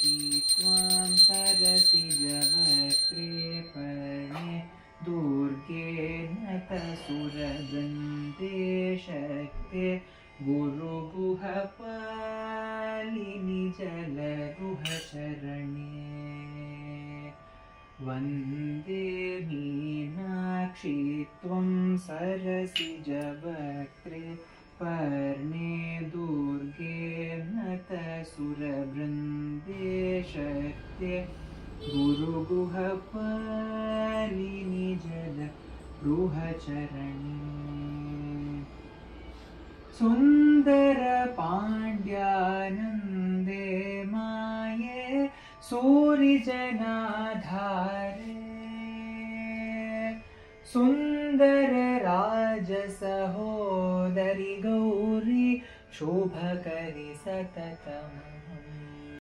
मीनाक्षी त्वां सरसिजवक्त्रे पर्णे दुर्गे नतसुरवृन्दे शक्ते गुरुगुहपालिनि जलगुहचरणे वन्दे मीनाक्षी त्वं सरसिजवक्त्रे पर्णे दुर्गे नतसुरवृन्दे शक्ते गुरुगुहपालिनि जलगुहचरणे सुन्दरपाण्ड्यानन्दे माये सूरिजनाधारे सुन्दरराजसहोदरि गौरी शोभकरि सततम्